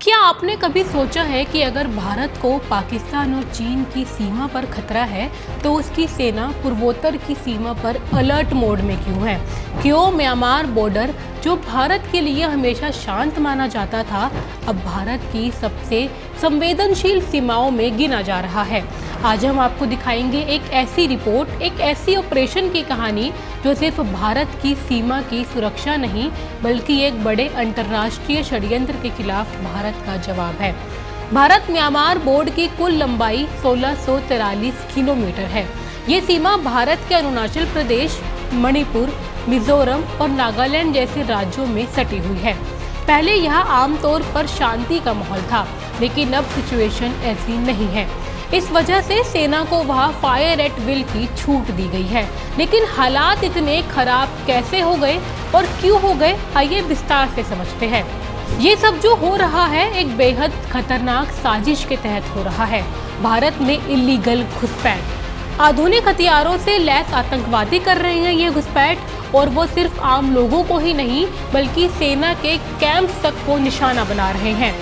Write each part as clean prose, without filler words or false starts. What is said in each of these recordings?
क्या आपने कभी सोचा है कि अगर भारत को पाकिस्तान और चीन की सीमा पर खतरा है तो उसकी सेना पूर्वोत्तर की सीमा पर अलर्ट मोड में क्यों है? क्यों म्यांमार बॉर्डर, जो भारत के लिए हमेशा शांत माना जाता था, अब भारत की सबसे संवेदनशील सीमाओं में गिना जा रहा है? आज हम आपको दिखाएंगे एक ऐसी रिपोर्ट, एक ऐसी ऑपरेशन की कहानी जो सिर्फ भारत की सीमा की सुरक्षा नहीं बल्कि एक बड़े अंतर्राष्ट्रीय षड्यंत्र के खिलाफ भारत का जवाब है। भारत म्यांमार बॉर्डर की कुल लंबाई 1643 किलोमीटर है। ये सीमा भारत के अरुणाचल प्रदेश, मणिपुर, मिजोरम और नागालैंड जैसे राज्यों में सटी हुई है। पहले यहाँ आमतौर पर शांति का माहौल था, लेकिन अब सिचुएशन ऐसी नहीं है। इस वजह से सेना को वहां फायर एट विल की छूट दी गई है। लेकिन हालात इतने खराब कैसे हो गए और क्यों हो गए, आइए विस्तार से समझते हैं। ये सब जो हो रहा है एक बेहद खतरनाक साजिश के तहत हो रहा है। भारत में इलीगल घुसपैठ, आधुनिक हथियारों से लैस आतंकवादी कर रहे हैं ये घुसपैठ, और वो सिर्फ आम लोगों को ही नहीं बल्कि सेना के कैंप तक को निशाना बना रहे हैं।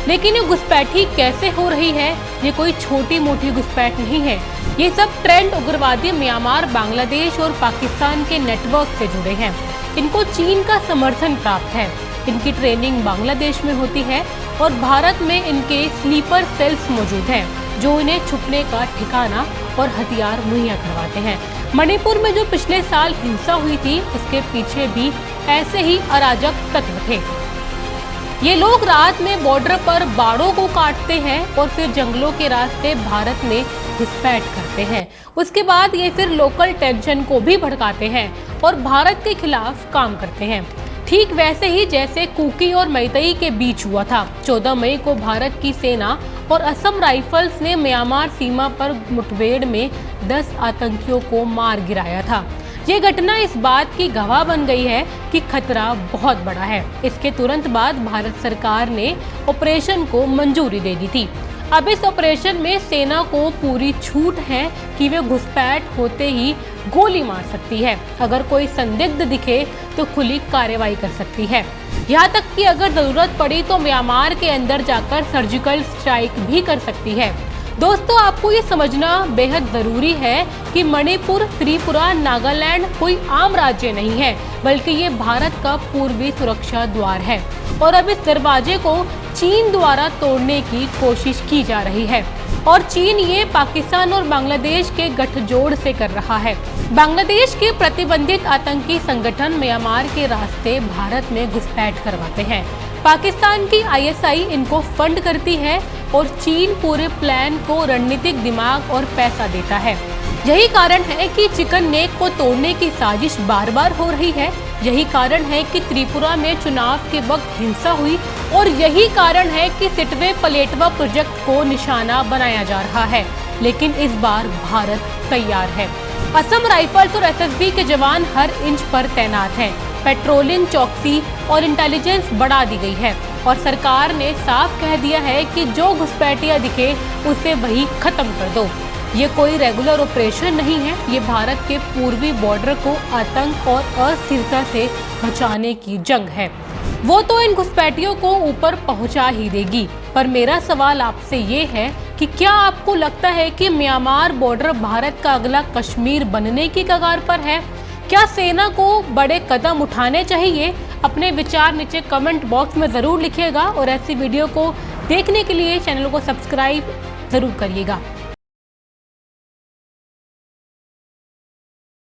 लेकिन ये घुसपैठी कैसे हो रही है? ये कोई छोटी मोटी घुसपैठ नहीं है। ये सब ट्रेंड उग्रवादी म्यांमार, बांग्लादेश और पाकिस्तान के नेटवर्क से जुड़े हैं। इनको चीन का समर्थन प्राप्त है। इनकी ट्रेनिंग बांग्लादेश में होती है और भारत में इनके स्लीपर सेल्स मौजूद हैं जो इन्हें छुपने का ठिकाना और हथियार मुहैया करवाते हैं। मणिपुर में जो पिछले साल हिंसा हुई थी, उसके पीछे भी ऐसे ही अराजक तत्व थे। ये लोग रात में बॉर्डर पर बाड़ों को काटते हैं और फिर जंगलों के रास्ते भारत में घुसपैठ करते हैं। उसके बाद ये फिर लोकल टेंशन को भी भड़काते हैं और भारत के खिलाफ काम करते हैं। ठीक वैसे ही जैसे कुकी और मैतेई के बीच हुआ था। 14 मई को भारत की सेना और असम राइफल्स ने म्यांमार सीमा पर मुठभेड़ में 10 आतंकियों को मार गिराया था। ये घटना इस बात की गवाह बन गई है कि खतरा बहुत बड़ा है। इसके तुरंत बाद भारत सरकार ने ऑपरेशन को मंजूरी दे दी थी। अब इस ऑपरेशन में सेना को पूरी छूट है कि वे घुसपैठ होते ही गोली मार सकती है। अगर कोई संदिग्ध दिखे तो खुली कार्रवाई कर सकती है। यहाँ तक कि अगर जरूरत पड़ी तो म्यांमार के अंदर जाकर सर्जिकल स्ट्राइक भी कर सकती है। दोस्तों, आपको ये समझना बेहद जरूरी है कि मणिपुर, त्रिपुरा, नागालैंड कोई आम राज्य नहीं है बल्कि ये भारत का पूर्वी सुरक्षा द्वार है और अब इस दरवाजे को चीन द्वारा तोड़ने की कोशिश की जा रही है। और चीन ये पाकिस्तान और बांग्लादेश के गठजोड़ से कर रहा है। बांग्लादेश के प्रतिबंधित आतंकी संगठन म्यांमार के रास्ते भारत में घुसपैठ करवाते हैं। पाकिस्तान की आईएसआई इनको फंड करती है और चीन पूरे प्लान को रणनीतिक दिमाग और पैसा देता है। यही कारण है कि चिकन नेक को तोड़ने की साजिश बार बार हो रही है। यही कारण है कि त्रिपुरा में चुनाव के वक्त हिंसा हुई और यही कारण है कि सिटवे पलेटवा प्रोजेक्ट को निशाना बनाया जा रहा है। लेकिन इस बार भारत तैयार है। असम राइफल्स और एसएसबी के जवान हर इंच पर तैनात हैं। पेट्रोलिंग, चौकसी और इंटेलिजेंस बढ़ा दी गई है और सरकार ने साफ कह दिया है कि जो घुसपैठिया दिखे उसे वही खत्म कर दो। ये कोई रेगुलर ऑपरेशन नहीं है, ये भारत के पूर्वी बॉर्डर को आतंक और अस्थिरता से बचाने की जंग है। वो तो इन घुसपैठियों को ऊपर पहुंचा ही देगी, पर मेरा सवाल आपसे ये है कि क्या आपको लगता है कि म्यांमार बॉर्डर भारत का अगला कश्मीर बनने की कगार पर है? क्या सेना को बड़े कदम उठाने चाहिए? अपने विचार नीचे कमेंट बॉक्स में ज़रूर लिखिएगा और ऐसी वीडियो को देखने के लिए चैनल को सब्सक्राइब ज़रूर करिएगा।